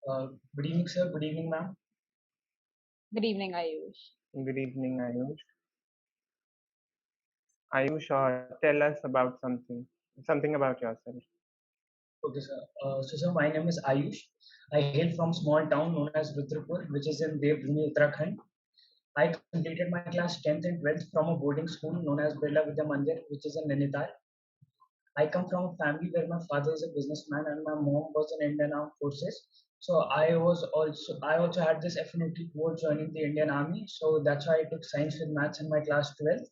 Good evening, sir. Good evening, ma'am. Good evening, Ayush. Good evening, Ayush. Ayush, tell us about something about yourself. Okay, sir. So, my name is Ayush. I hail from small town known as Rudrapur, which is in Devbhumi, Uttarakhand. I completed my class 10th and 12th from a boarding school known as Birla Vidya Mandir, which is in Nainital. I come from a family where my father is a businessman and my mom was in Indian Armed Forces. So I also had this affinity towards joining the Indian Army. So that's why I took science with maths in my class 12th.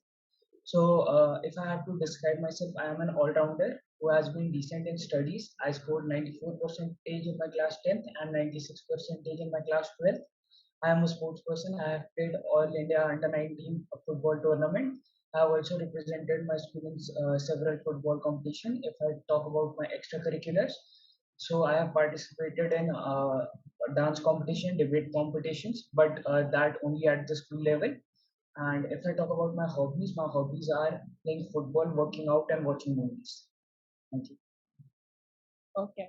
So, if I have to describe myself, I am an all-rounder who has been decent in studies. I scored 94 percentage in my class 10th and 96 percentage in my class 12th. I am a sports person. I have played All India Under 19 football tournament. I have also represented my school in several football competition. If I talk about my extracurriculars, so I have participated in dance competition, debate competitions, but that only at the school level. And if I talk about my hobbies are playing football, working out, and watching movies. Thank you. Okay.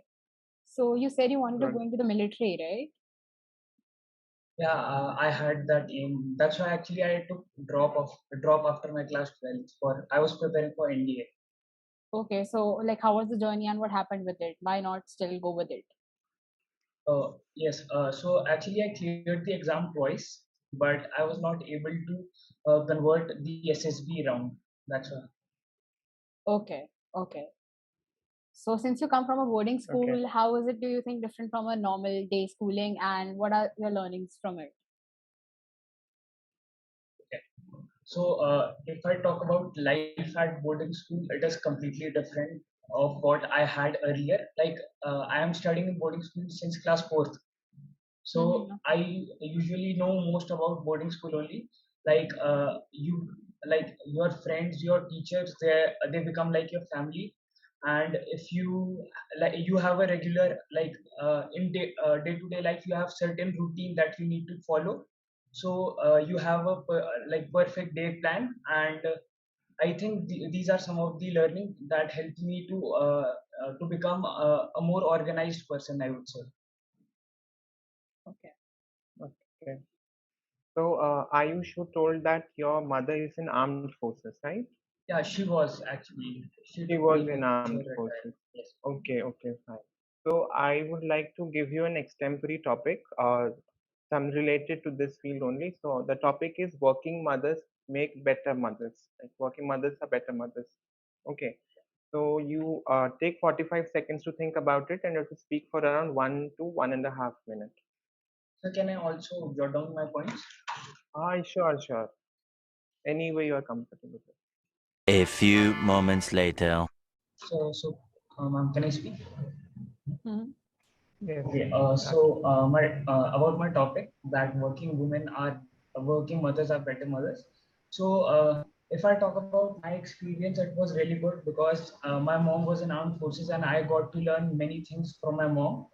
So you said you wanted to Good. go into the military, right? Yeah, I had that aim. That's why actually I took drop after my class 12th. For I was preparing for NDA. Okay. So like, how was the journey and what happened with it? Why not still go with it? Yes. So actually I cleared the exam twice, but I was not able to convert the SSB round. That's why. Okay. Okay. So since you come from a boarding Okay. school, how is it, do you think, different from a normal day schooling, and what are your learnings from it? Okay. So, if I talk about life at boarding school, it is completely different of what I had earlier. Like, I am studying in boarding school since class fourth. So Mm-hmm. I usually know most about boarding school only. Like, like your friends, your teachers, they become like your family. And if you like, you have a regular like in day to day life, you have certain routine that you need to follow. So you have a like perfect day plan, and I think these are some of the learning that helped me to become a more organized person, I would say. Okay. Okay. So, Ayush, you told that your mother is in armed forces, right? Yeah, she was actually. She She today was in armed retired. forces. Yes. Okay, okay, fine. So, I would like to give you an extempore topic, some related to this field only. So, the topic is working mothers make better mothers. Like working mothers are better mothers. Okay. So, you take 45 seconds to think about it, and you have to speak for around 1 to 1.5 minutes. So can I also jot down my points? Sure, sure. Any way you are comfortable with. A few moments later. Ma'am, can I speak? Mm-hmm. Yes, Okay. absolutely. My about my topic that working mothers are better mothers. So if I talk about my experience, it was really good because my mom was in armed forces and I got to learn many things from my mom.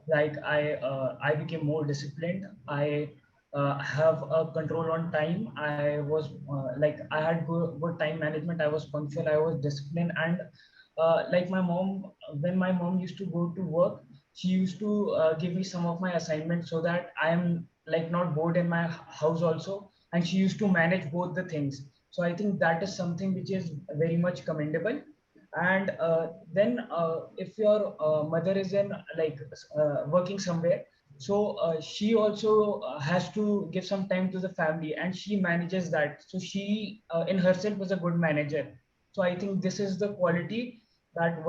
Like I became more disciplined. I have a control on time. I was like I had good time management. I was punctual. I was disciplined, and like my mom, when my mom used to go to work, she used to give me some of my assignments so that I am like not bored in my house also, and she used to manage both the things. So I think that is something which is very much commendable. And then if your mother is in like working somewhere, so she also has to give some time to the family and she manages that. So she in herself is a good manager. So I think this is the quality that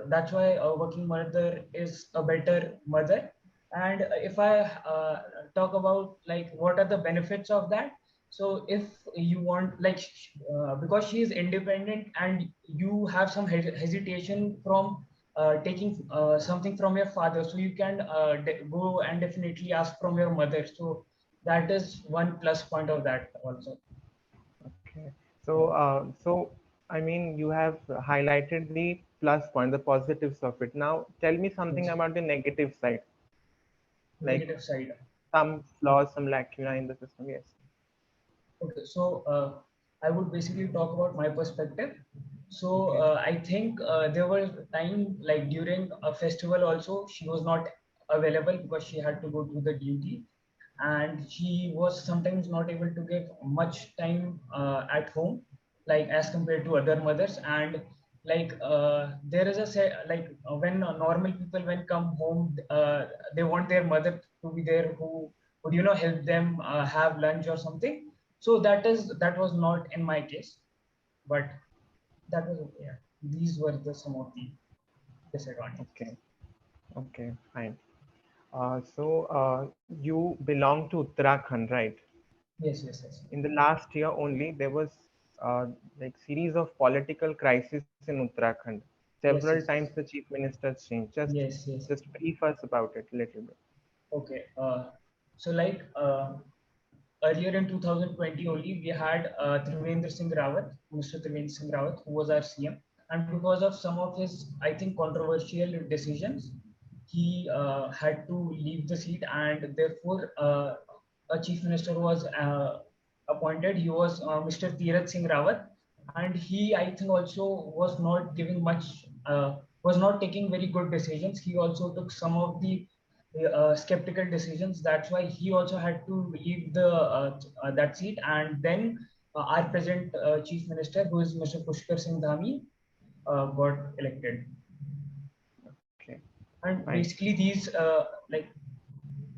that's why a working mother is a better mother. And if I talk about like what are the benefits of that, so if you want like because she is independent and you have some hesitation from taking something from your father, so you can go and definitely ask from your mother. So that is one plus point of that also. Okay. So I mean, you have highlighted the plus point, the positives of it. Now, tell me something Yes. about the negative side, like Negative side. some flaws, some lacuna in the system. Yes. Okay, so I would basically talk about my perspective. So Okay. I think there was time like during a festival also she was not available because she had to go to the duty, and she was sometimes not able to give much time at home, like as compared to other mothers. And like there is a like when normal people when come home, they want their mother to be there who would help them have lunch or something. So that was not in my case, but that was okay. Yeah. These were the some of the disadvantages. Okay. Okay. Fine. So you belong to Uttarakhand, right? Yes, yes, yes, In the last year only, there was like series of political crisis in Uttarakhand. Several yes, yes, times the chief minister changed. yes, yes. Just brief us about it a little bit. Okay. So like earlier in 2020 only, we had Trivendra Singh Rawat, Mr. Trivendra Singh Rawat, who was our CM. And because of some of his, I think, controversial decisions, he had to leave the seat, and therefore a chief minister was appointed. He was Mr. Tirath Singh Rawat, and he, I think, also was not giving much, was not taking very good decisions. He also took some of the skeptical decisions. That's why he also had to leave the that seat. And then our present chief minister, who is Mr. Pushkar Singh Dhami, got elected. Okay. And Fine. basically, these like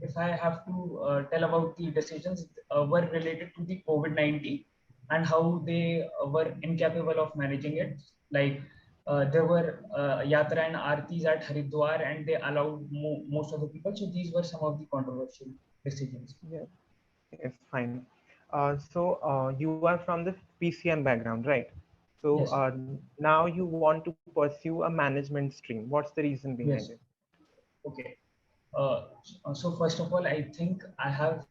if I have to tell about the decisions, were related to the COVID-19 and how they were incapable of managing it. Like there were yatra and artis at Haridwar, and they allowed most of the people. So these were some of the controversial decisions. Yes. Yes. Fine. So you are from the PCM background, right? So Yes, now you want to pursue a management stream. What's the reason behind it? yes. Okay. Uh, so first of all, I think I have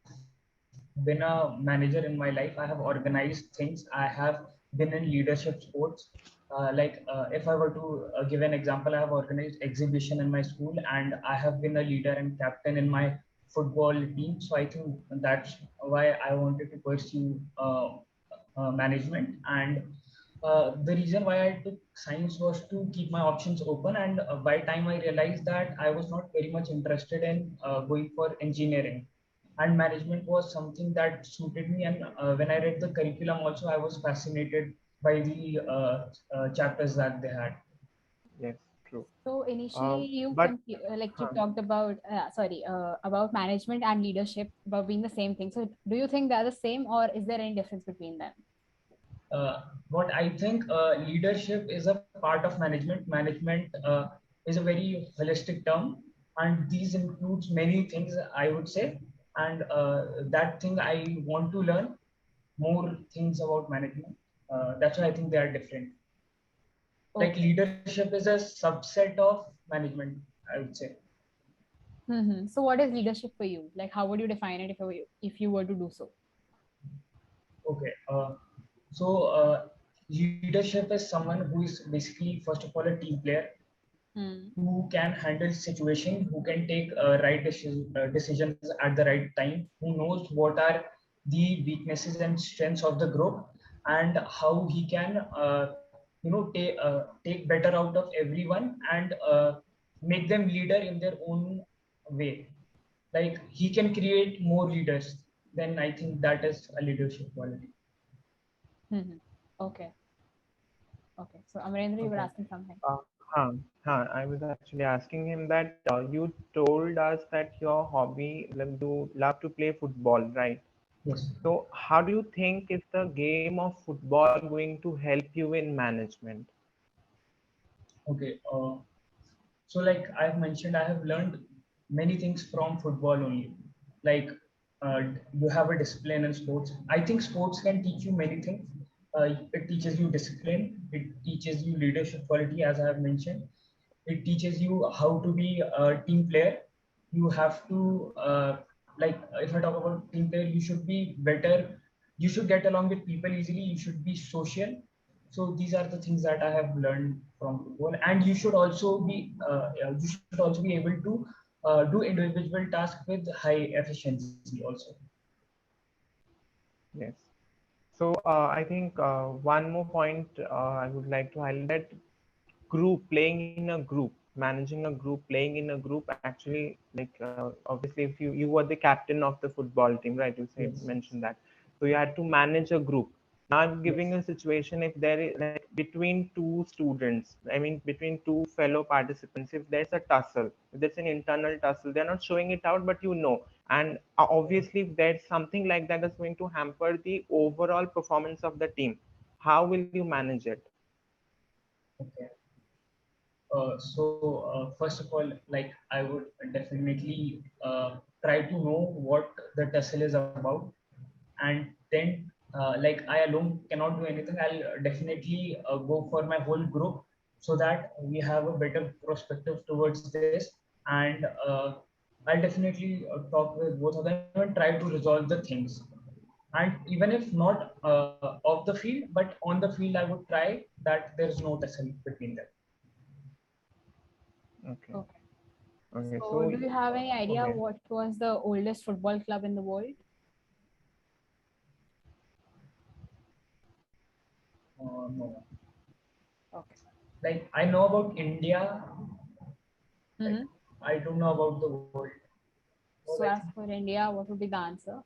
been a manager in my life. I have organized things. I have been in leadership sports. If I were to give an example, I have organized exhibition in my school, and I have been a leader and captain in my football team. So I think that's why I wanted to pursue management. And the reason why I took science was to keep my options open. And by time I realized that I was not very much interested in going for engineering, and management was something that suited me. And when I read the curriculum, also I was fascinated by the chapters that they had. Yes. True. So initially, But like you huh, talked about, about management and leadership about being the same thing. So do you think they're the same, or is there any difference between them? What I think, leadership is a part of management. Management is a very holistic term, and these includes many things, I would say. And that thing I want to learn more things about management. That's why I think they are different. Like Okay. leadership is a subset of management, I would say. So what is leadership for you? Like, how would you define it if you were to do so? Okay. So leadership is someone who is basically, first of all, a team player Hmm. who can handle situation, who can take decisions at the right time, who knows what are the weaknesses and strengths of the group, and how he can take better out of everyone, and make them leader in their own way. Like he can create more leaders. Then I think that is a leadership quality. Okay. Okay. So Amarendra, you were okay. asking something. I was actually asking him that you told us that your hobby, like you love to play football, right? Yes. So how do you think is the game of football going to help you in management? Okay. So like I've mentioned, I have learned many things from football only. Like uh, you have a discipline in sports. I think sports can teach you many things. It teaches you discipline, it teaches you leadership quality, as I have mentioned. It teaches you how to be a team player. You have to like if I talk about team player, you should be better. You should get along with people easily. You should be social. So these are the things that I have learned from football. And you should also be able to do individual tasks with high efficiency also. Yes. So I think one more point I would like to highlight that playing in a group. managing a group, playing in a group, actually, like obviously, if you were the captain of the football team, right? You said Yes. mentioned that, so you had to manage a group. Now I'm giving Yes. a situation, if there is like between two students, I mean between two fellow participants, if there's a tussle, if there's an internal tussle, they're not showing it out, but you know, and obviously if there's something like that that's going to hamper the overall performance of the team, how will you manage it? Okay. First of all, like I would definitely try to know what the tussle is about, and then like I alone cannot do anything. I'll definitely go for my whole group so that we have a better perspective towards this, and I'll definitely talk with both of them and try to resolve the things. And even if not off the field, but on the field, I would try that there's no tussle between them. Okay. Okay. Okay. So, So do you have any idea okay. what was the oldest football club in the world? No. Okay. Like I know about India, like Mm-hmm. I don't know about the world. Well, I So, think as for India, what would be the answer?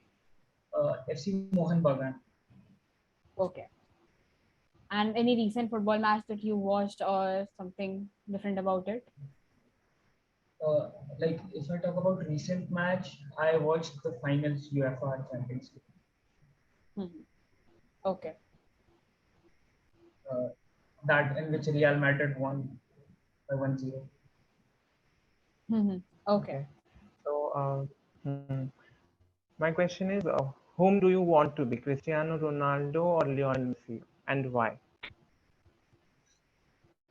FC Mohan Bagan. Okay. And any recent football match that you watched or something different about it? Like if I talk about recent match, I watched the finals UEFA Champions League. Hmm. Okay. Uh, that in which Real Madrid won by 1-0. Hmm. Okay. Okay. So my question is, whom do you want to be, Cristiano Ronaldo or Lionel Messi, and why?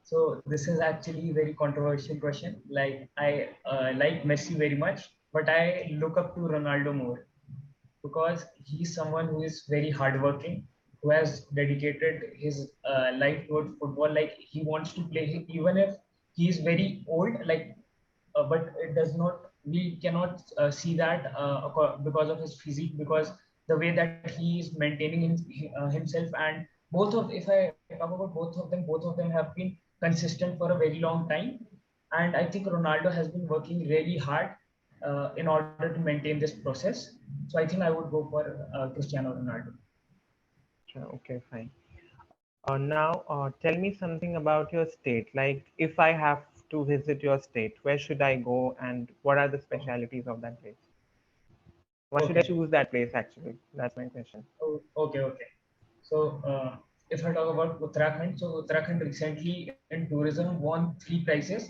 So this is actually a very controversial question. Like I like Messi very much, but I look up to Ronaldo more because he's someone who is very hardworking, who has dedicated his life towards football. Like he wants to play, even if he's very old. Like, but it does not. We cannot see that because of his physique, because the way that he is maintaining himself, and both of, if I talk about both of them have been consistent for a very long time, and I think Ronaldo has been working really hard in order to maintain this process. So I think I would go for Cristiano Ronaldo. Okay, fine. Now, tell me something about your state. Like, if I have to visit your state, where should I go, and what are the Oh, specialities of that place? Why should I okay. choose that place? Actually, that's my question. Okay. So if I talk about Uttarakhand, so Uttarakhand recently in tourism won three prizes.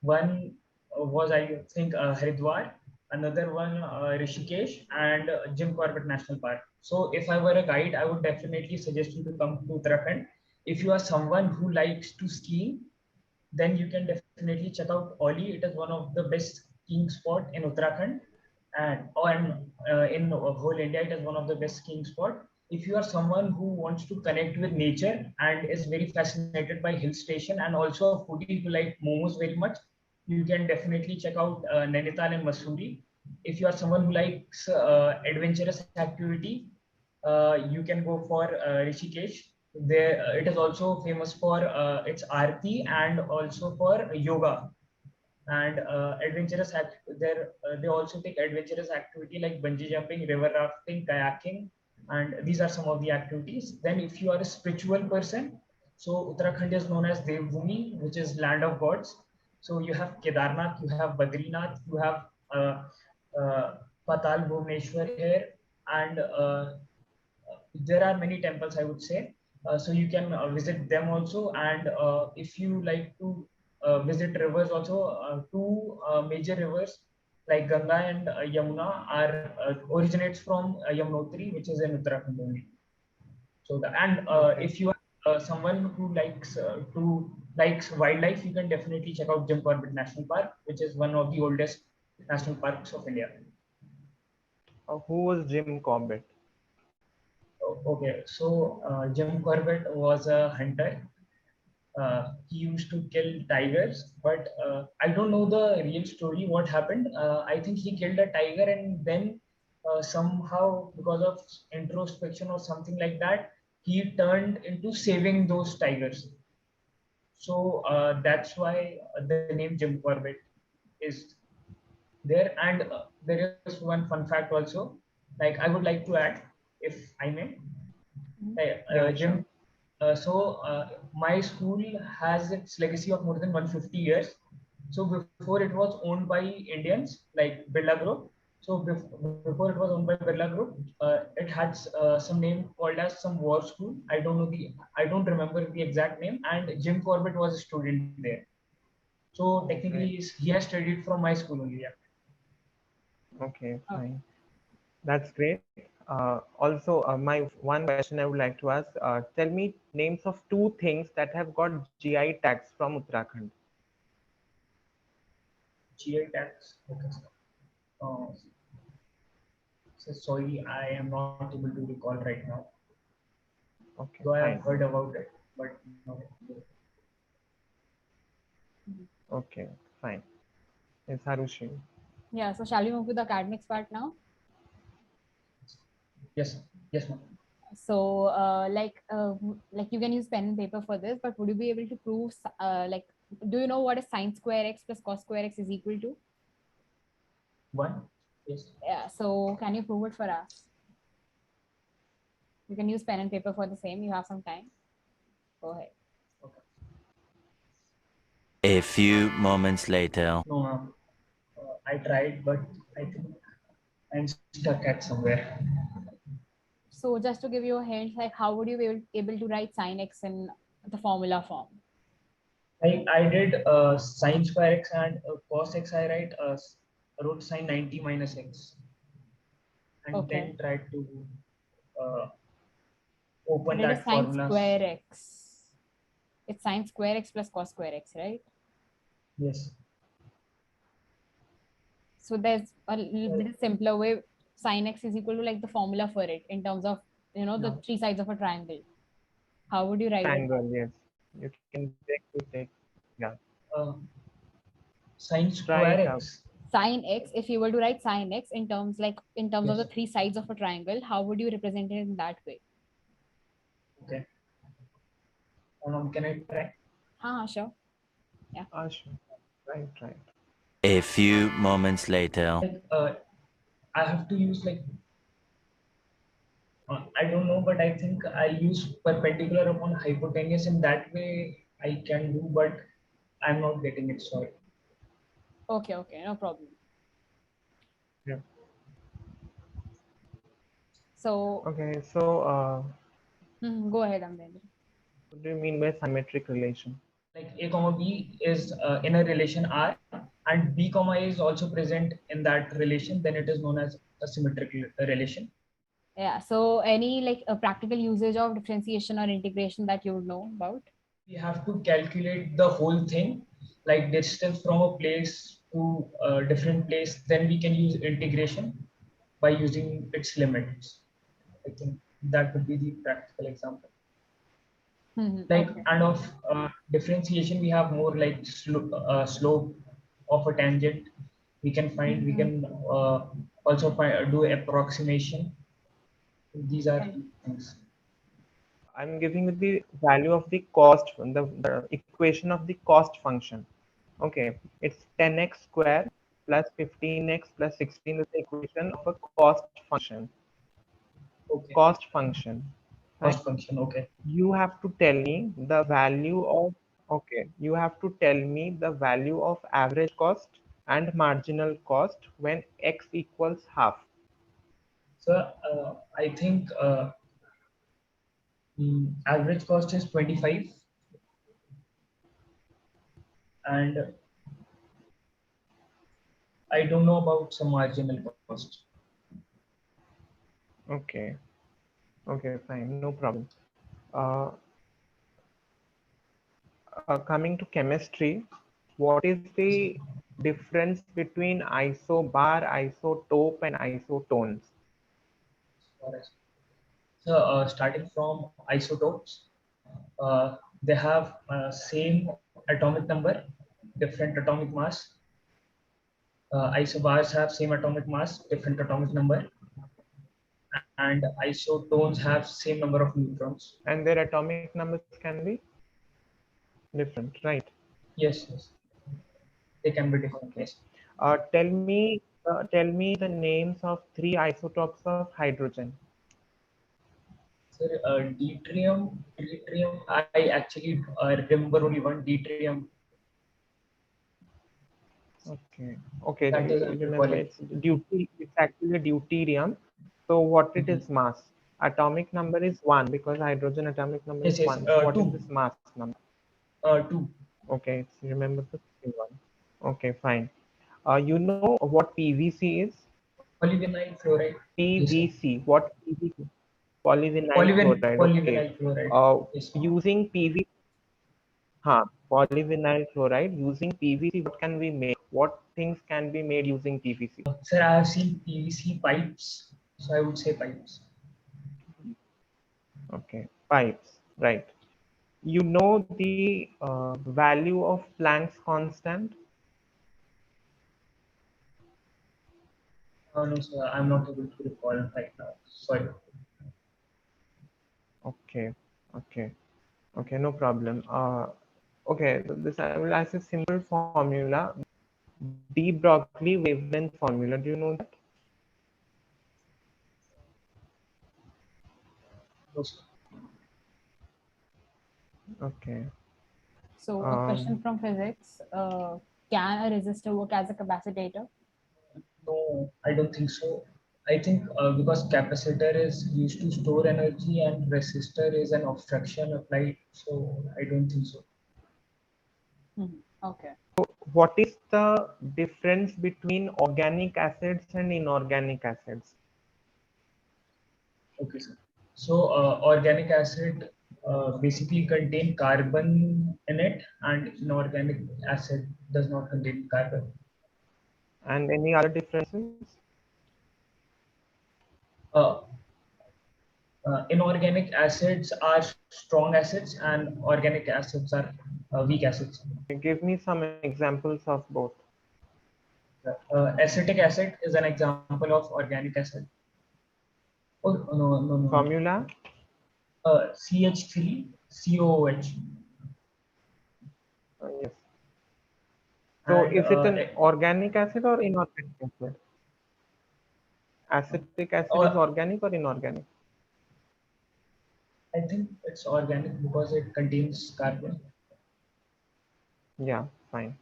One was, I think, Haridwar, another one Rishikesh, and Jim Corbett National Park. So if I were a guide, I would definitely suggest you to come to Uttarakhand. If you are someone who likes to ski, then you can definitely check out Oli. It is one of the best skiing spot in Uttarakhand, and in whole India, it is one of the best skiing spot. If you are someone who wants to connect with nature and is very fascinated by hill station and also a foodie who like momos very much, you can definitely check out Nainital and Mussoorie. If you are someone who likes adventurous activity, you can go for Rishikesh. There, it is also famous for its arti and also for yoga and adventurous act. There, they also take adventurous activity like bungee jumping, river rafting, kayaking, and these are some of the activities. Then, if you are a spiritual person, so Uttarakhand is known as Devbhumi, which is land of gods. So you have Kedarnath, you have Badrinath, you have uh, uh, Patal Bhuvaneshwar here, and there are many temples, I would say. So you can visit them also. And if you like to visit rivers also, two major rivers like Ganga and Yamuna are originates from Yamunotri, which is in Uttarakhand only. So the, and Okay. if you are someone who likes wildlife, you can definitely check out Jim Corbett National Park, which is one of the oldest national parks of India. Who was Jim Corbett? Okay, so Jim Corbett was a hunter. He used to kill tigers, but I don't know the real story. What happened? I think he killed a tiger, and then somehow, because of introspection or something like that, he turned into saving those tigers. So that's why the name Jim Corbett is there. And there is one fun fact also, like I would like to add, if I may. Yeah, Jim, sure. my school has its legacy of more than 150 years. So before it was owned by Indians like Birla Group. So before it was owned by Birla Group, it had some name called as some war school. I don't remember the exact name. And Jim Corbett was a student there. So Oh, technically great. he has studied from my school only. Yeah. Okay, Okay. fine. That's great. Also, my one question I would like to ask, tell me names of two things that have got GI tags from Uttarakhand. GI tax. Okay. Uh, so sorry, I am not able to recall right now. Okay, Though I have fine. heard about it, but no. Okay, fine. It's Harushi. Yeah, so shall we move to the academics part now? Yes, yes, ma'am. So, like you can use pen and paper for this, but would you be able to prove, like, do you know what is sine square x plus cos square x is equal to? One. Yes. Yeah, so can you prove it for us? You can use pen and paper for the same. You have some time. Go ahead. Okay. A few moments later. No, ma'am. I tried, but I think I'm stuck at somewhere. So, just to give you a hint, like, how would you be able to write sine x in the formula form? I did sine square x and cos x. I wrote sine 90 minus x, and Okay. then tried to uh, But open it is that sine formula. square x. It's sine square x plus cos square x, right? Yes. So there's a little bit simpler way. Sine x is equal to like the formula for it in terms of, you know, the No. three sides of a triangle. How would you write it? Triangle, yes. You can take. Yeah. Uh, Sine Try square it out. x. Sine x, if you were to write sine x in terms of the Yes. three sides of a triangle, how would you represent it in that way? Okay. Can I try? Sure. Yeah. Sure. Right. A few moments later. Like I have to use like I don't know, but I think I'll use perpendicular upon hypotenuse. In that way, I can do, but I'm not getting it. Sorry. Okay, no problem. Yeah. So Okay, so go ahead, Amrendra. what do you mean by symmetric relation? Like A comma B is in a relation R, and B comma A is also present in that relation, then it is known as a symmetric relation. Yeah. So any like a practical usage of differentiation or integration that you would know about? We have to calculate the whole thing, like distance from a place to a different place. Then we can use integration by using its limits. I think that would be the practical example. Like Okay. and of differentiation, we have more like slope of a tangent. We can find. We can also do approximation. These are Right. things. I'm giving you the value of the cost, the equation of the cost function. Okay, it's 10x square plus 15x plus 16 is the equation of a cost function. Okay. Cost function, right? Cost function. Okay. You have to tell me the value of, okay, you have to tell me the value of average cost and marginal cost when x equals half. So I think average cost is 25, and I don't know about some marginal cost. Okay, okay, fine, no problem. Uh, Coming to chemistry, what is the difference between isobar, isotope, and isotones? So starting from isotopes, they have same atomic number, different atomic mass. Isobars have same atomic mass, different atomic number, and isotones have same number of neutrons. And their atomic numbers can be? different, right? Yes, yes, they can be different. Okay. Yes. Tell me the names of three isotopes of hydrogen. Sir, deuterium. I actually remember only one deuterium. Okay. Okay. That is You remember alcoholic. it's it's actually deuterium. So what it Mhm. is mass? Atomic number is 1 because hydrogen atomic number Yes, is yes. 1. So what is Two. this mass number? Two. Okay, it's remember the second one. Okay, fine. You know what PVC is? Polyvinyl chloride. Yes, sir. PVC. What PVC? Polyvinyl chloride. Okay. Polyvinyl chloride. Uh, Yes. using PVC, polyvinyl chloride, using PVC, what can we make? What things can be made using PVC? Sir, I have seen PVC pipes, so I would say pipes. Okay, pipes, right. You know the value of Planck's constant? No, sir, I'm not able to recall right now. Sorry. Okay, okay, okay, no problem. Okay, this I will ask a simple formula, de Broglie wavelength formula. Do you know that? No, sir. Okay. So a question Um, from physics: can a resistor work as a capacitator? No, I don't think so. I think because capacitor is used to store energy and resistor is an obstruction applied, so I don't think so. Mhm. Okay. what is the difference between organic acids and inorganic acids? Okay, sir. So organic acid basically contain carbon in it, and inorganic acid does not contain carbon. And any other differences? Uh, Inorganic acids are strong acids, and organic acids are weak acids. Give me some examples of both. Acetic acid is an example of organic acid. Oh, no, no, no, no. Formula? CH3COOH. Yes. So And is it an organic acid or inorganic acid? Acetic acid is or organic or inorganic? I think it's organic because it contains carbon. Yeah, fine.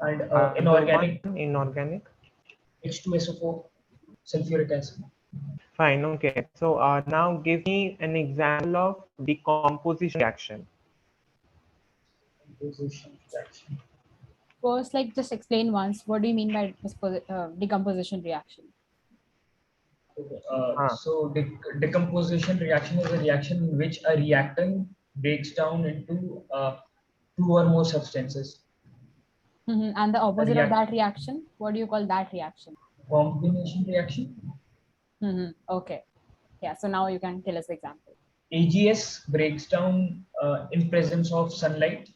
And Other one, inorganic, inorganic. H2SO4, sulfuric acid. Fine, okay. So now give me an example of decomposition reaction. Composition reaction. First, like just explain once. What do you mean by decomposition reaction? Okay, Huh. so decomposition reaction is a reaction in which a reactant breaks down into two or more substances. Mhm. And the A opposite of react that reaction, what do you call that reaction? combination reaction. Okay. Yeah. So now you can tell us the example. AGS breaks down in presence of sunlight.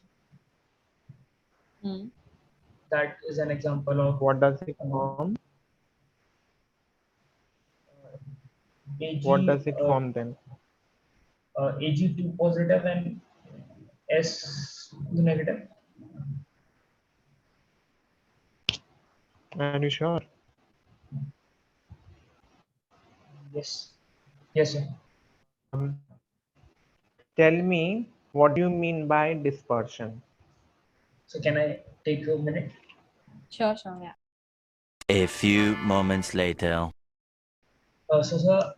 Mm. That is an example of What does it uh, form? What AG does it form then? Ag2 positive and S2 negative. Are you sure? Yes. Yes, sir. Tell me, what do you mean by dispersion? So can I take a minute? Sure. Sure. Yeah. A few moments later. So, sir,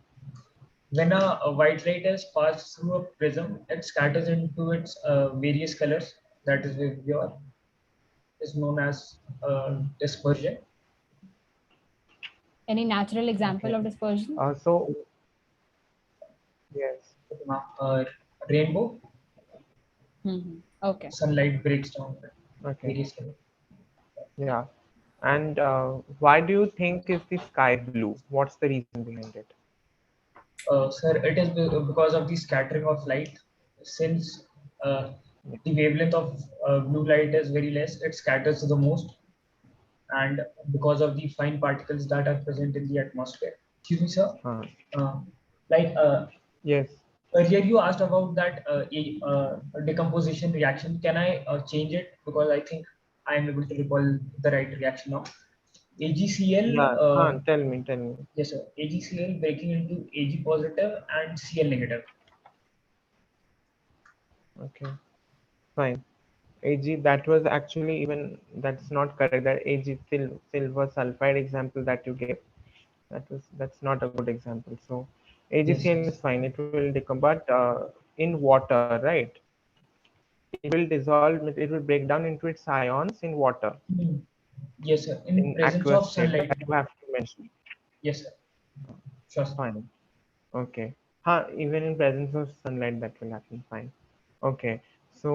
when a white light is passed through a prism, it scatters into its various colors. That is your is known as dispersion. Any natural example Okay. of dispersion? So yes. Uh, Rainbow, Okay. sunlight breaks down Okay. various colors. Yeah. And why do you think is the sky blue? What's the reason behind it? Sir, it is because of the scattering of light. Since uh, Yeah. the wavelength of blue light is very less, it scatters the most, and because of the fine particles that are present in the atmosphere. Excuse me, sir. Huh. Uh, like Yes. Earlier you asked about that decomposition reaction. Can I change it, because I think I am able to recall the right reaction now. AgCl, Yeah, tell me. yes sir, AgCl breaking into Ag positive and Cl negative. Okay, fine. Ag, that was actually even, that's not correct. That Ag silver sulfide example that you gave, that's not a good example. So Yes, AgCl is yes. fine. It will decompose, but in water, right? It will dissolve. It will break down into its ions in water, Hmm. Yes sir, in in presence aqueous of state. sunlight. That you have to mention. Yes sir, sure sir. Fine. Okay. Huh, even in presence of sunlight, that will happen. Fine. Okay. So,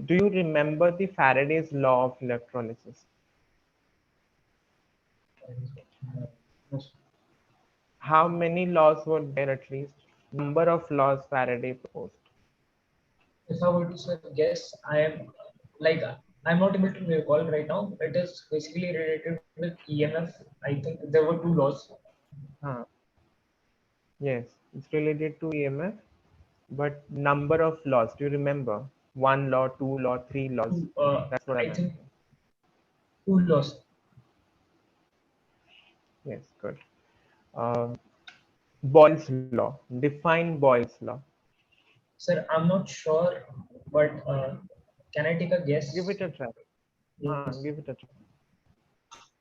do you remember the Faraday's law of electrolysis? Yes. How many laws were there at least? Number of laws Faraday proposed. If I were to say guess, I am like I'm not able to recall right now. It is basically related with EMF. I think there were two laws. Huh. Yes, it's related to EMF, but number of laws. Do you remember? One law, two law, three laws. Two, That's what I'm I think asking. two laws. Yes, good. Uh, Boyle's law. Define Boyle's law. Sir, I'm not sure, but can I take a Give guess? it a try. Yes. Give it a try.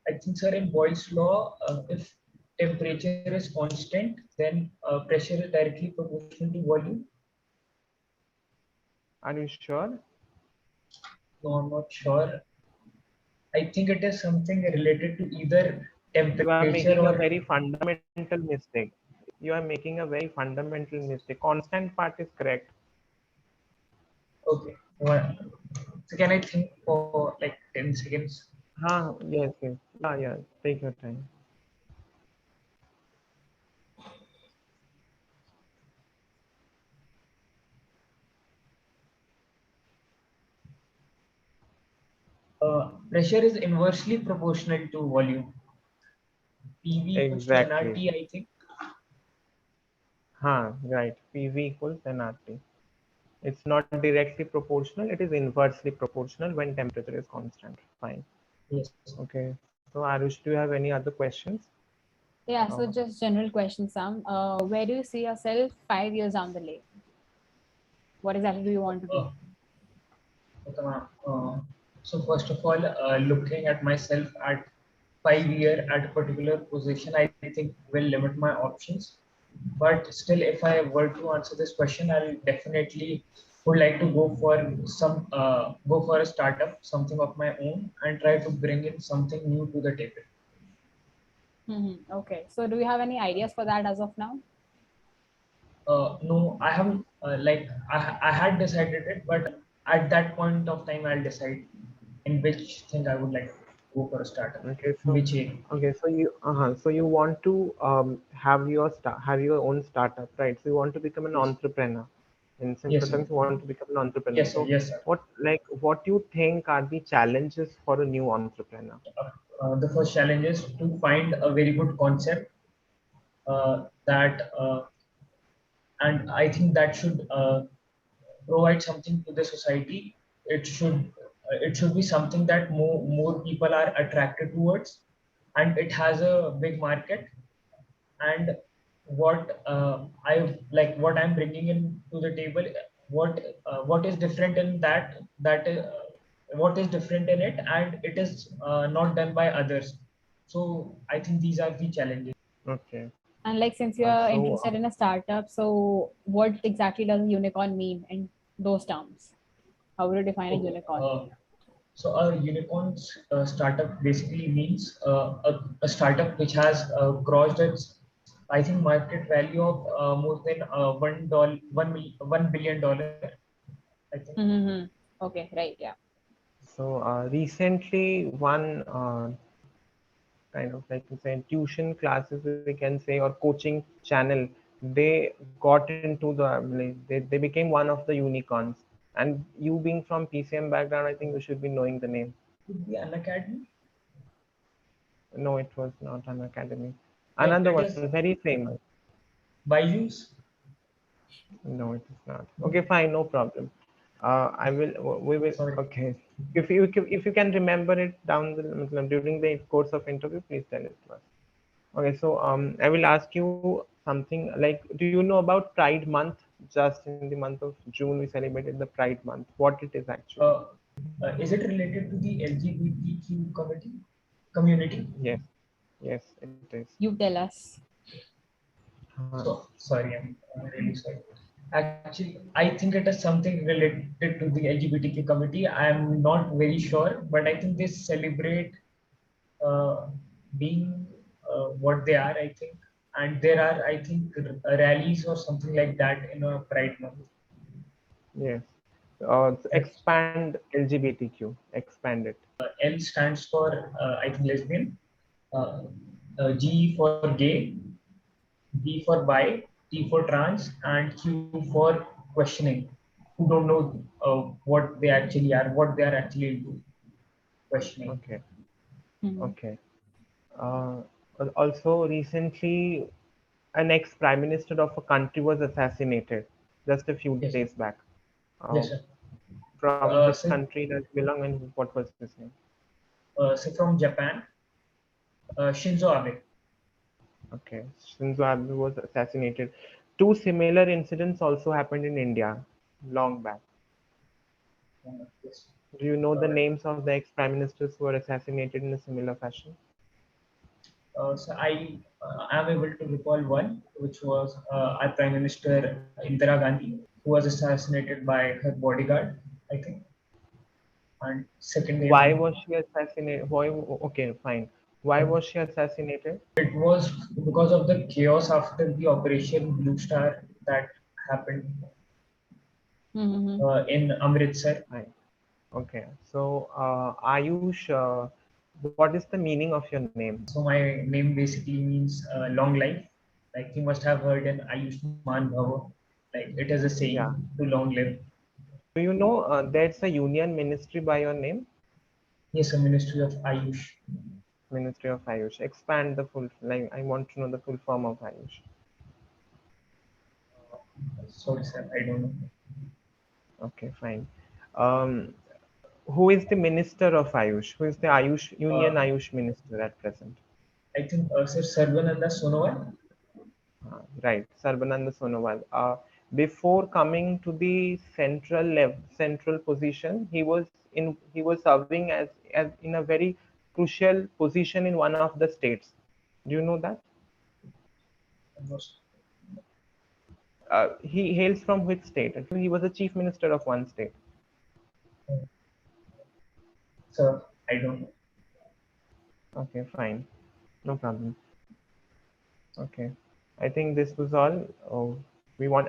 I think, sir, in Boyle's law, if temperature is constant, then pressure is directly proportional to volume. Are you sure? No, I'm not sure. I think it is something related to either You are temperature making a or very fundamental mistake. You are making a very fundamental mistake. Constant part is correct. okay. So can I think for like 10 seconds? Yes, yes. Yeah, yeah. Take your time. Pressure is inversely proportional to volume. PV equals to Exactly. nRT, I think. Right. PV equals nRT. It's not directly proportional. It is inversely proportional when temperature is constant. Fine. Yes. Okay. So Arush, do you have any other questions? Yeah, Uh, so just general question, Sam. Where do you see yourself 5 years down the lane? What exactly do you want to do? Uh, okay, ma'am. So first of all, looking at myself at 5 year at a particular position, I think will limit my options. But still, if I were to answer this question, I'll definitely would like to go for a startup, something of my own, and try to bring in something new to the table. Okay, so do you have any ideas for that as of now? No, I haven't. I had decided it, but at that point of time, I'll decide in which thing I would like to go for a startup, okay. in So which area. so you want to have your own startup, right? So you want to become an Yes, entrepreneur. In simple yes, sir. terms, you want to become an entrepreneur. Yes, sir. So Yes, sir. what do you think are the challenges for a new entrepreneur? The first challenge is to find a very good concept that, and I think that should provide something to the society. It should be something that more people are attracted towards, and it has a big market. And what I'm bringing in to the table, what is different in what is different in it, and it is not done by others. So I think these are the challenges. Okay. And like, since you're interested in a startup, so what exactly does a unicorn mean in those terms? How would you define a Okay. unicorn? So a unicorn startup basically means a startup which has crossed its, I think, market value of more than $1 billion. I think. Mm-hmm. Okay, right, yeah. So recently, one kind of like you say tuition classes we can say, or coaching channel, they got into the like, they became one of the unicorns. And you being from PCM background, I think you should be knowing the name. Could be an academy. No, it was not an academy. Like Another it one is very famous. Byju's. No, it is not. Okay, fine, no problem. I will. We will. Sorry. Okay. If you can remember it down during the course of interview, please tell it to us. Okay, so I will ask you something like, do you know about Pride Month? Just in the month of June, we celebrated the Pride Month. What it is actually? Uh, is it related to the LGBTQ community? Yes, yes, it is. You tell us. So sorry, I'm really sorry. Actually, I think it is something related to the LGBTQ community. I'm not very sure, but I think they celebrate uh, being what they are. I think, and there are, I think, rallies or something like that in a Pride Month. Yes. So That's expand LGBTQ. Expand it. L stands for I think lesbian, uh, G for gay, B for bi, T for trans, and Q for questioning. Who don't know what they actually are, what they are actually into, questioning. Okay. Hmm. Okay. Uh, Also, recently, an ex-prime minister of a country was assassinated just a few Yes, days back. Uh, yes, sir. from which So, country does belong and what was his name? so from Japan, Shinzo Abe. Okay, Shinzo Abe was assassinated. Two similar incidents also happened in India long back. Yes. Do you know the Uh, names of the ex-prime ministers who were assassinated in a similar fashion? so I am able to recall one, which was our Prime Minister Indira Gandhi, who was assassinated by her bodyguard, I think. And second name Why would was she assassinated? Why? Okay, fine. Why was she assassinated? it was because of the chaos after the Operation Blue Star that happened Mm-hmm. in Amritsar. Fine. Okay. So, Ayush, what is the meaning of your name? So my name basically means long life. Like you must have heard an Ayushman Bhava. Like it is a saying Yeah. to long live. Do you know there's a union ministry by your name? Yes, a Ministry of Ayush. Ministry of Ayush. Expand the full, like, I want to know the full form of Ayush. Sorry, sir, I don't know. Okay, fine. Um, who is the minister of Ayush? Who is the Ayush Union Uh, Ayush minister at present? I think Sir Sarvananda Sonowal. Right, Sarbananda Sonowal. Before coming to the central level, central position, he was serving as in a very crucial position in one of the states. Do you know that? He hails from which state? Actually, he was the chief minister of one state. Sir, I don't know. Okay, fine, no problem. Okay, I think this was all. Oh, we want.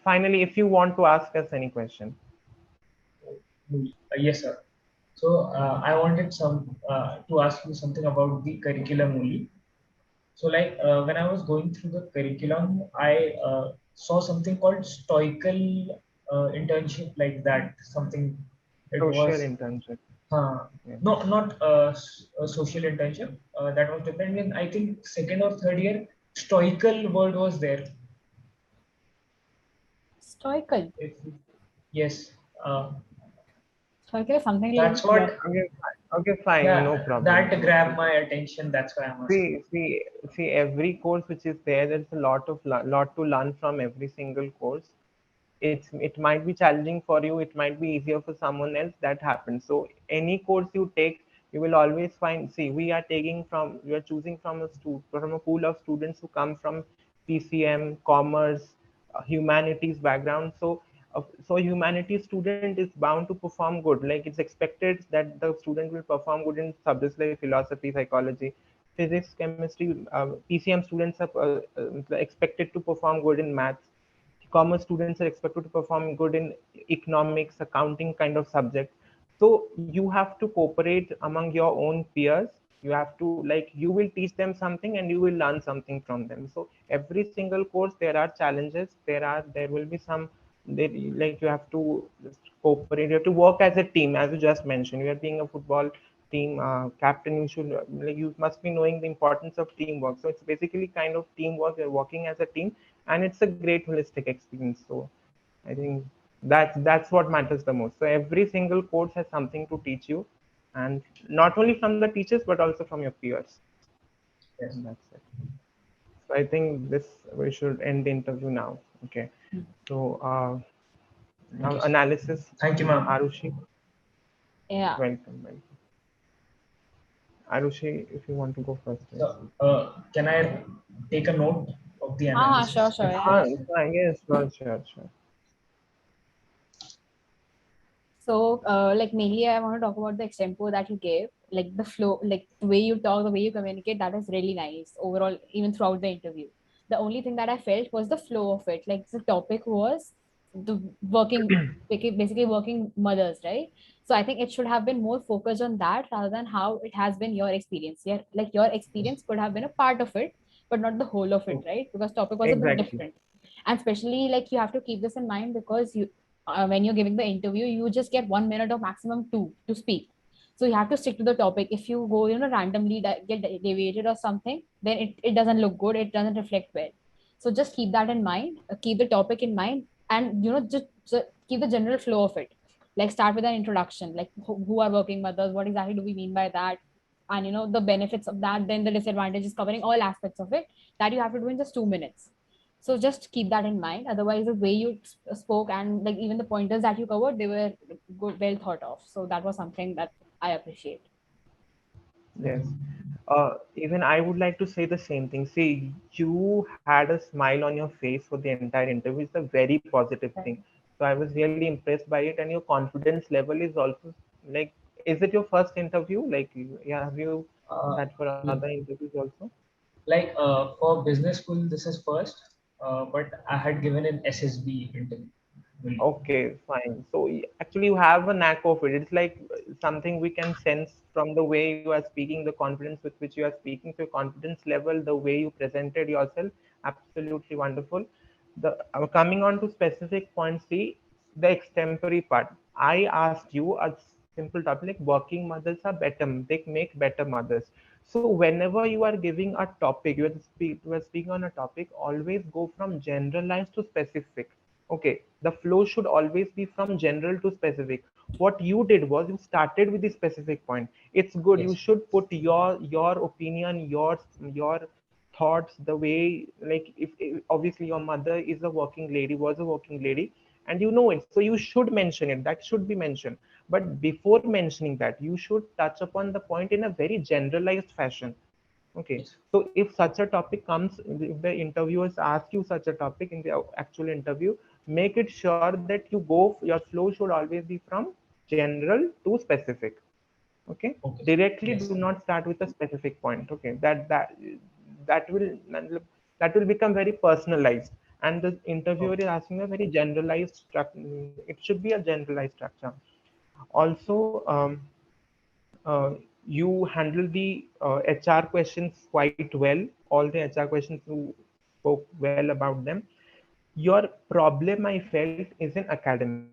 Finally, if you want to ask us any question, Yes, sir. So I wanted to ask you something about the curriculum only. So like when I was going through the curriculum, I saw something called stoical internship like that. Something it social was internship. uh, Yeah. not a social internship. That was different. In I think second or third year, stoical word was there. Stoical. If yes, uh, Stoical is something like that's what. Okay, fine, no Yeah, problem. that grabbed my attention. That's why I'm asking. See, every course which is there, there's a lot to learn from every single course. It might be challenging for you, it might be easier for someone else. That happens. So any course you take, you will always find. See, we are choosing from a pool of students who come from PCM, commerce, humanities background. So humanities student is bound to perform good. Like it's expected that the student will perform good in subjects like philosophy, psychology, physics, chemistry. PCM students are expected to perform good in maths. Commerce students are expected to perform good in economics, accounting kind of subject. So you have to cooperate among your own peers. You have to, like, you will teach them something and you will learn something from them. So every single course there are challenges. There will be some, there, like, you have to just cooperate. You have to work as a team, as you just mentioned. You are being a football team captain, you should like you must be knowing the importance of teamwork. So it's basically kind of teamwork. You're working as a team, and it's a great holistic experience. So I think that's what matters the most. So every single course has something to teach you, and not only from the teachers but also from your peers. Yes. And that's it. So I think this we should end the interview now. Okay. So Thank now you. analysis, Thank you, ma'am. Arushi. Yeah. Welcome, welcome. Arushi, if you want to go first, yes. So, can I take a note of the Sure, analysis? sure. Yeah. Yes, sure. So, like mainly, I want to talk about the extempo that you gave, like the flow, like the way you talk, the way you communicate. That is really nice overall, even throughout the interview. The only thing that I felt was the flow of it. Like the topic was the working, basically working mothers, right? So I think it should have been more focused on that rather than how it has been your experience. Yeah, like your experience could have been a part of it, but not the whole of it, right? Because topic was a bit Exactly. different, and especially like you have to keep this in mind because you when you're giving the interview, you just get 1 minute or maximum two to speak. So you have to stick to the topic. If you go, randomly get deviated or something, then it doesn't look good. It doesn't reflect well. So just keep that in mind. Keep the topic in mind, and just keep the general flow of it. Like start with an introduction, like who are working mothers, what exactly do we mean by that, and the benefits of that, then the disadvantages, covering all aspects of it that you have to do in just 2 minutes. So just keep that in mind. Otherwise, the way you spoke and like even the pointers that you covered, they were good, well thought of. So that was something that I appreciate. Yes. Even I would like to say the same thing. See, you had a smile on your face for the entire interview. It's a very positive thing. So I was really impressed by it, and your confidence level is also like. Is it your first interview? Like, yeah, have you Uh, sat for other interviews also? like for business school, this is first, but I had given an SSB interview. Okay, fine. So actually, you have a knack of it. It's like something we can sense from the way you are speaking, the confidence with which you are speaking. So, your confidence level, the way you presented yourself, absolutely wonderful. The coming on to specific points, see the extempore part. I asked you a simple topic like working mothers are better. They make better mothers. So, whenever you are giving a topic, you are speaking on a topic. Always go from generalized to specific. Okay, the flow should always be from general to specific. What you did was you started with the specific point. It's good. You Yes, should put your opinion, your thoughts, the way, like if obviously your mother is a working lady, was a working lady, and you know it, so you should mention it. That should be mentioned. But before mentioning that, you should touch upon the point in a very generalized fashion. Okay, yes, so if such a topic comes, if the interviewers ask you such a topic in the actual interview, make it sure that you go, your flow should always be from general to specific. Okay, okay, directly do yes, not start with a specific point. Okay, that will that will become very personalized, and the interviewer okay, is asking a very generalized structure. It should be a generalized structure. Also, you handle the HR questions quite well. All the HR questions you spoke well about them. Your problem, I felt, is in academics.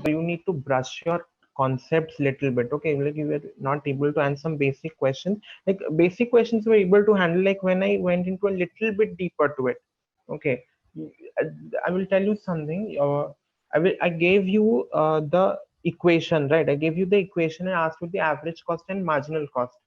So you need to brush your concepts little bit. Okay, like you were not able to answer some basic questions. Like basic questions you were able to handle. Like when I went into a little bit deeper to it. Okay, I will tell you something. I gave you the equation, right? I gave you the equation and asked you the average cost and marginal cost.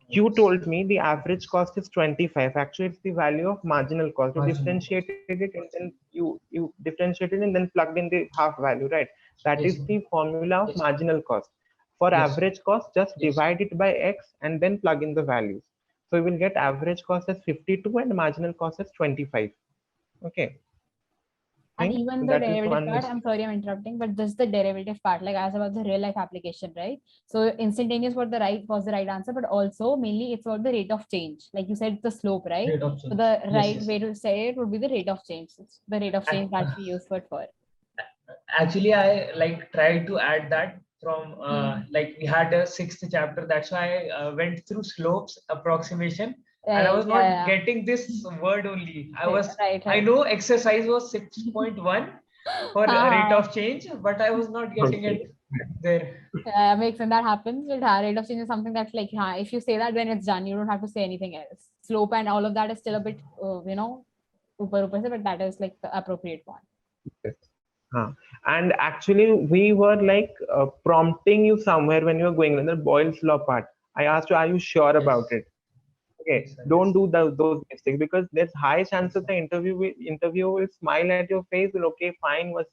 You yes, told me the average cost is 25. Actually, it's the value of marginal cost. You marginal cost. differentiated it and then you differentiated and then plugged in the half value, right? That Yes, is the formula of yes, marginal cost. For yes, average cost, just yes. divide it by x and then plug in the values. So you will get average cost as 52 and marginal cost as 25. Okay, And fine. even So the that is derivative one. part, I'm sorry I'm interrupting, but just the derivative part, like as about the real life application, right? So instantaneous was the right answer, but also mainly it's about the rate of change. Like you said, the slope, right? Rate of So change. the Yes, right yes. way to say it would be the rate of change. It's the rate of change that we use for it for. Actually, I like tried to add that from Hmm. like we had a sixth chapter. That's why I went through slopes approximation, and I Right. was not Yeah. getting this word only. Yeah. Right. I Right. know exercise was 6.1 for rate Ah, of change, but I was not getting Okay. it. There. Makes when that happens, with higher rate of change is something that's like, if you say that, then it's done. You don't have to say anything else. Slope and all of that is still a bit, upper, but that is like the appropriate one. Yes. Huh. And actually, we were like prompting you somewhere when you were going in the Boyle's law part. I asked you, are you sure about Yes. it? Okay, Yes, sir. don't Yes. do those mistakes, because there's high Yes, chances sir. the interviewer will smile at your face. Will, okay, fine, was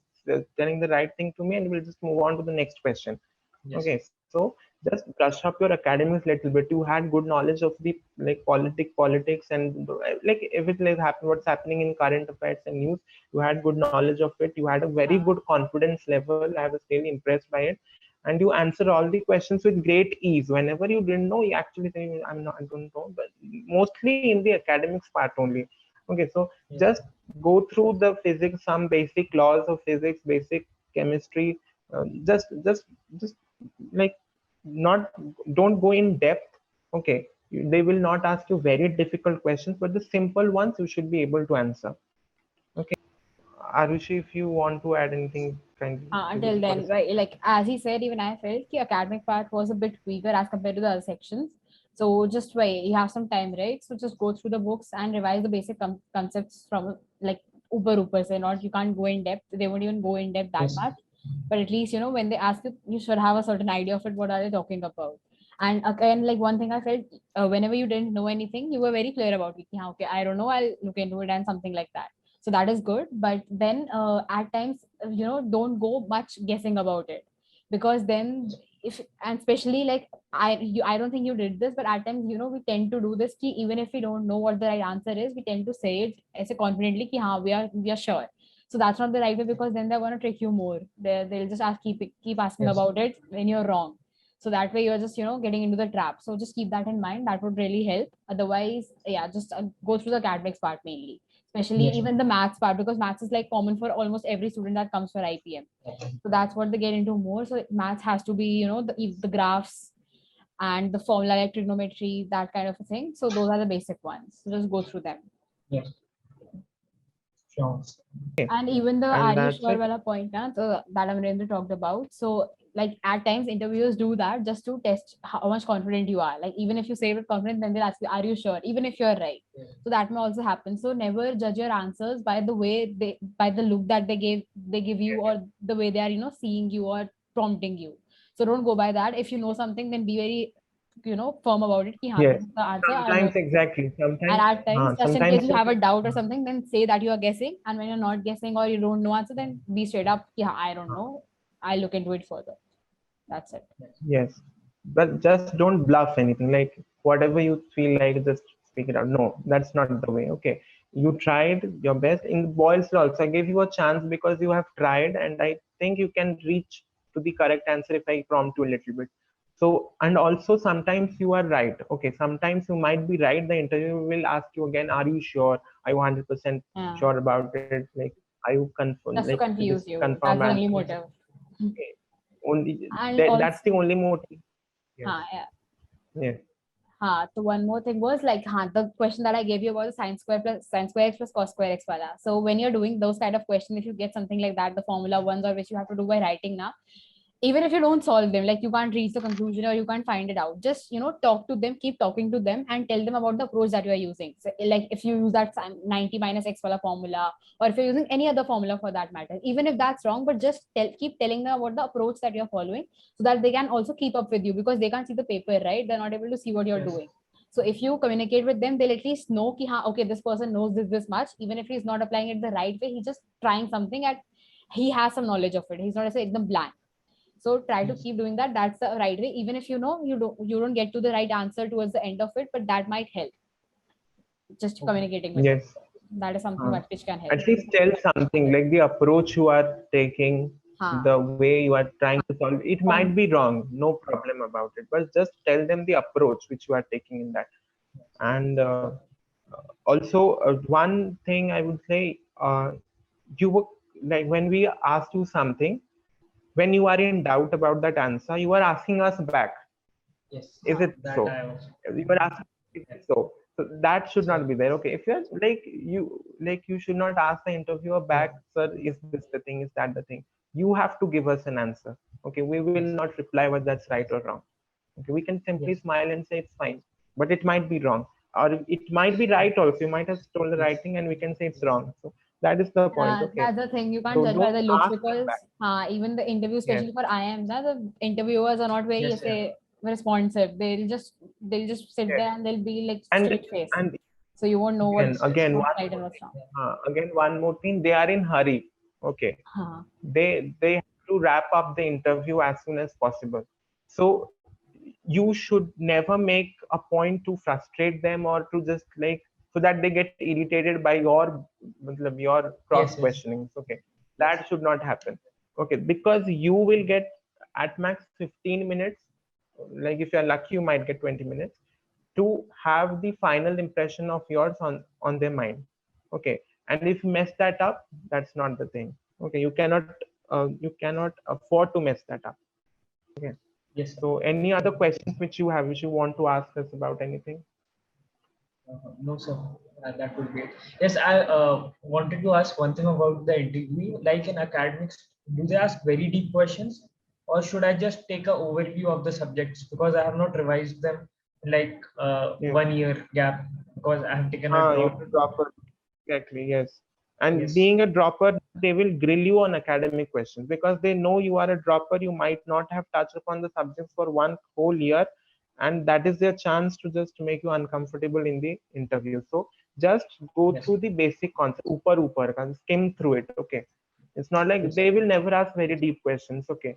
telling the right thing to me, and we'll just move on to the next question. Yes. Okay, so just brush up your academics little bit. You had good knowledge of the like politics and like if it like happen what's happening in current affairs and news. You had good knowledge of it. You had a very good confidence level. I was really impressed by it, and you answer all the questions with great ease. Whenever you didn't know, you actually say, "I'm not, I don't know," but mostly in the academics part only. Okay, so Yes. just go through the physics, some basic laws of physics, basic chemistry. Just like not don't go in depth. Okay, they will not ask you very difficult questions, but the simple ones you should be able to answer. Okay, Arushi, if you want to add anything, kindly give it Until for a then, second. right, like as he said, even I felt the academic part was a bit weaker as compared to the other sections. So just wait, you have some time, right? So just go through the books and revise the basic concepts from like uber say not, you can't go in depth. They won't even go in depth that Yes. much. But at least, when they ask you, you should have a certain idea of it. What are they talking about? And again, like one thing I felt, whenever you didn't know anything, you were very clear about it. Yeah, okay, I don't know, I'll look into it and something like that. So that is good. But then at times, don't go much guessing about it, because then if and especially like I don't think you did this, but at times, we tend to do this ki, even if we don't know what the right answer is, we tend to say it as a confidently ki, we are sure. So that's not the right way, because then they're going to trick you more. They'll just keep asking Yes. about it when you're wrong. So that way you're just getting into the trap. So just keep that in mind. That would really help. Otherwise, yeah, just go through the academics part mainly, especially Yes. even the maths part, because maths is like common for almost every student that comes for IPM. So that's what they get into more. So maths has to be, the graphs and the formula like trigonometry, that kind of a thing. So those are the basic ones. So just go through them. Yes. Sure. And even the And Ayush that's it. Varwala point that Amarendra talked about. So like at times interviewers do that just to test how much confident you are. Like even if you say with confidence, then they'll ask you, are you sure? Even if you're right. Yeah. So that may also happen. So never judge your answers by the way by the look that they give you, or the way they are, seeing you or prompting you. So don't go by that. If you know something, then be very, firm about it. Ki, haan, Yes, this is the answer. I know. sometimes exactly. And at times, just in case Sometimes you have a doubt or something, then say that you are guessing. And when you're not guessing or you don't know answer, then be straight up. Yeah, I don't know. I'll look into it further. That's it. yes, but just don't bluff anything. Like whatever you feel like, just speak it out. No, that's not the way. Okay, you tried your best. In Boyle's law also, I gave you a chance because you have tried, and I think you can reach to the correct answer if I prompt you a little bit. So, and also sometimes you are right. Okay, sometimes you might be right. The interviewer will ask you again, "Are you sure? Are you 100% Yeah. sure about it? Like, are you confirm? Just to Like, this confuse you. confirm That's the answer?" only Yes. motive. Okay. Only And that's the also, only motive. Yes. yeah. Yes. So one more thing was like, the question that I gave you about the sine square x plus cos square x wala. So when you're doing those kind of questions, if you get something like that, the formula ones, or which you have to do by writing now, even if you don't solve them, like you can't reach the conclusion or you can't find it out, just talk to them, keep talking to them, and tell them about the approach that you are using. So like if you use that 90 minus x wala formula, or if you're using any other formula for that matter, even if that's wrong, but just keep telling them about the approach that you're following, so that they can also keep up with you, because they can't see the paper, right? They're not able to see what you're Yes. doing. So if you communicate with them, they'll at least know ki, okay, this person knows this much, even if he's not applying it the right way, he's just trying something, and he has some knowledge of it. He's not saying the blank. So try to Yes. keep doing that. That's the right way. Even if you don't get to the right answer towards the end of it, but that might help. Just Okay. communicating with them. Yes. That is something which can help. At least tell something like the approach you are taking, Ha. the way you are trying to solve. It might be wrong, no problem about it, but just tell them the approach which you are taking in that. And also, one thing I would say, you were like when we asked you something, when you are in doubt about that answer, you are asking us back. Yes. Is it That so? I was. You were asking, is it Yes. so? So that should So not be there. Okay, if you're like you should not ask the interviewer yeah. back, sir, is this the thing? Is that the thing? you have to give us an answer. Okay, we will not reply whether that's right or wrong. Okay, we can simply Yes. smile and say it's fine, but it might be wrong, or it might be right also. You might have told the right Yes. thing, and we can say it's wrong. So that is the point. Okay, That's the thing. You can't so judge by don't the looks ask them because back. even the interview, Yes, especially for IIMs, the interviewers are not very Yes, sir. say responsive. They'll just sit yes, there and they'll be like and straight face. and So you won't know again, what's Yes, yes. again, what's one right and more what's thing. wrong. Again, one more thing. They are in hurry. Okay, Huh. they have to wrap up the interview as soon as possible. So you should never make a point to frustrate them or to just like so that they get irritated by your cross Yes, yes. questionings. Okay, Yes. that should not happen. Okay, because you will get at max 15 minutes. Like if you're lucky, you might get 20 minutes to have the final impression of yours on their mind. Okay, and if you mess that up, that's not the thing. Okay, you cannot afford to mess that up. Okay, Yes, sir. so any other questions which you have, which you want to ask us about anything? No, sir. That would be it. Yes, I wanted to ask one thing about the interview. Like in academics, do they ask very deep questions, or should I just take a overview of the subjects because I have not revised them in like Yes. 1 year gap because I have taken a You drop. have to drop it. Exactly, yes. And Yes, being a dropper, they will grill you on academic questions because they know you are a dropper. You might not have touched upon the subjects for one whole year, and that is their chance to just make you uncomfortable in the interview. So just go yes, through the basic concept, upar, and skim through it. Okay, it's not like yes, they will never ask very deep questions. Okay,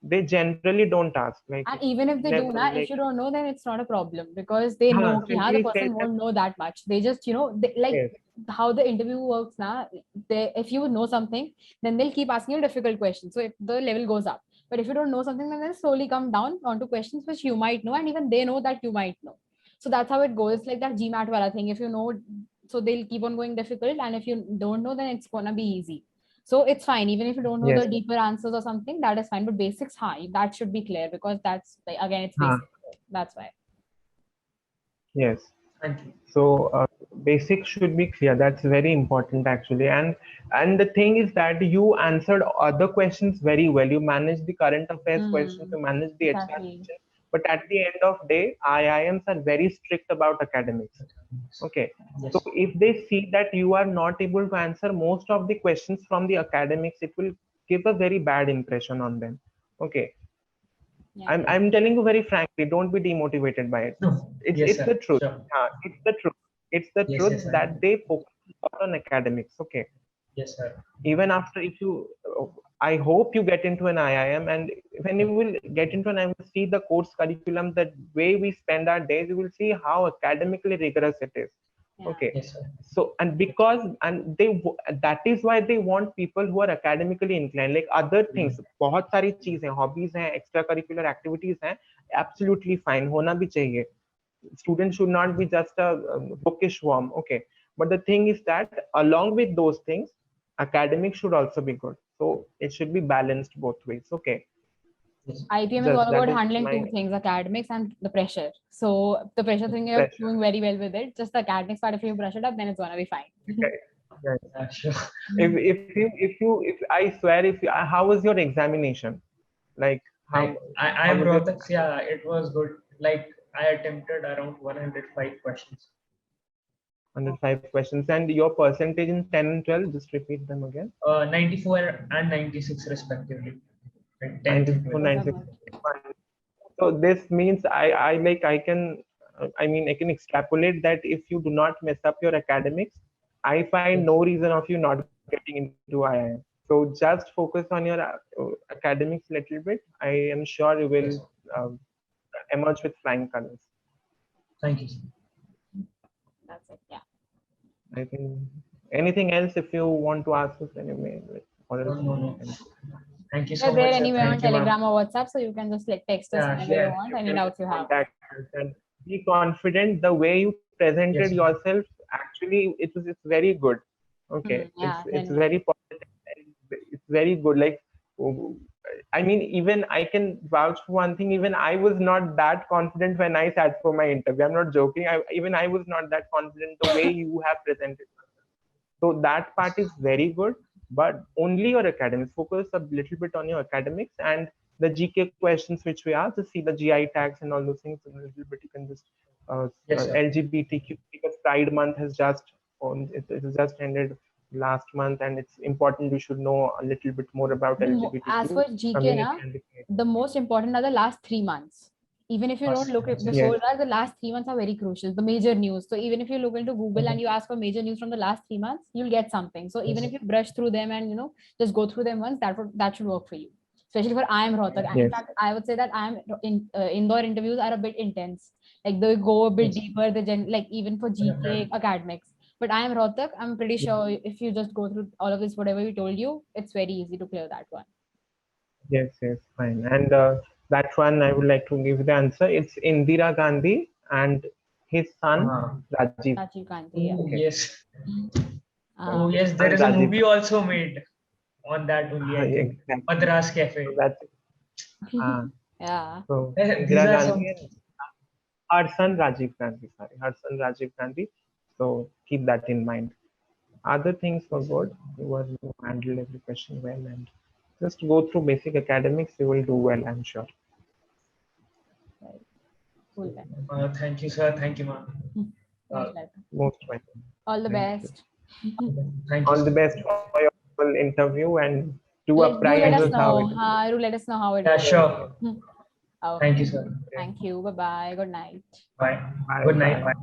they generally don't ask like And even if they do, never if like you don't know, then it's not a problem because they know ki, the simply say person that. won't know that much. They just, like Yes, how the interview works now. If you know something, then they'll keep asking you difficult questions. So if the level goes up, but if you don't know something, then they'll slowly come down onto questions which you might know, and even they know that you might know. So that's how it goes. It's like that GMAT wala thing. If you know, so they'll keep on going difficult, and if you don't know, then it's gonna be easy. So it's fine, even if you don't know yes, the deeper answers or something, that is fine. But basics, high, that should be clear because that's like, again, it's huh, basic. That's why. yes. thank you. So basics should be clear. That's very important actually. And the thing is that you answered other questions very well. You managed the current affairs questions, Mm, you managed the HR exactly. questions. But at the end of day, IIMs are very strict about academics. Okay. So Yes, if they see that you are not able to answer most of the questions from the academics, it will give a very bad impression on them. Okay. Yeah. I'm telling you very frankly, don't be demotivated by it. no, It's yes, it's the sir. truth. Sure. It's the truth. It's the Yes, truth yes, sir. that they focus a lot on academics. Okay. Yes, sir. Even after if you, I hope you get into an IIM, and when you will get into an IIM, see the course curriculum, the way we spend our days, you will see how academically rigorous it is. Yeah. Okay. Yes, sir. So and because and they that is why they want people who are academically inclined, like other things, बहुत सारी चीजें, hobbies हैं, extra curricular activities हैं, absolutely fine, होना भी चाहिए. Students should not be just a bookish worm. Okay, but the thing is that along with those things, academics should also be good. So it should be balanced both ways. Okay, Yes, IPM is all just about that is handling my two things, academics and the pressure. So the pressure thing, you're pressure. doing very well with it. Just the academics part, if you brush it up, then it's gonna be fine. Okay. Right. sure. If I swear, if you, how was your examination? Like I how am was your Rohtak. Yeah, it was good. Like I attempted around 105 questions. 105 questions, and your percentage in 10 and 12? Just repeat them again. 94 and 96 respectively. Right, 10th and 94, 12th. 96. So this means I can I can extrapolate that if you do not mess up your academics, I find Yes. no reason of you not getting into IIM. So just focus on your academics a little bit. I am sure you will Yes. um, emerge with flying colors. Thank you, sir. That's it. Yeah. I think anything else if you want to ask us, then you may, or No, else no, we no. can. Thank you We're so there much, sir. anyway on Thank you, ma'am. Telegram or WhatsApp, so you can just like text us Yeah, whenever you yeah. want, You any can doubts you have. contact us and be confident. The way you presented Yes, sir. yourself, actually, it's very good. Okay, Yeah, it's then very positive. It's very good. Like, oh, I mean, even I can vouch for one thing. Even I was not that confident when I sat for my interview. I'm not joking. Even I was not that confident the way you have presented. So that part is very good. but only your academics. Focus a little bit on your academics, and the GK questions which we ask, just see the GI tags and all those things a little bit. You can just Yes, sir. LGBTQ, because Pride Month has just it has just ended last month, and it's important you should know a little bit more about LGBTQ As for GK, community. the most important are the last 3 months. Even if you don't look at before that, the last 3 months are very crucial. The major news. So even if you look into Google and you ask for major news from the last 3 months, you'll get something. So even if you brush through them and just go through them once, that should work for you. Especially for IIM Rohtak. And in fact, I would say that indoor interviews are a bit intense. Like they go a bit deeper. Like even for GK academics. But IIM Rohtak, I'm pretty sure if you just go through all of this, whatever we told you, it's very easy to clear that one. Yes, fine. And that one I would like to give the answer. It's Indira Gandhi and his son Rajiv. Rajiv Gandhi. Okay. Yes. Oh yes, there is a movie also made on that only. I think. Exactly. Madras Cafe. So that's yeah. So These Indira are Gandhi and her son Rajiv Gandhi. Her son Rajiv Gandhi. So keep that in mind. Other things were good. You handled every question well, and just go through basic academics. You will do well, I'm sure. Cool. Thank you, sir. Thank you, ma'am. Most welcome. All the best. Thank you. All the best for your full interview, and do a prize. Let us know. Do let us know how it Yeah, goes. sure. Okay. Thank you, sir. Thank you. Bye-bye. Good night. Bye. Good night. Bye.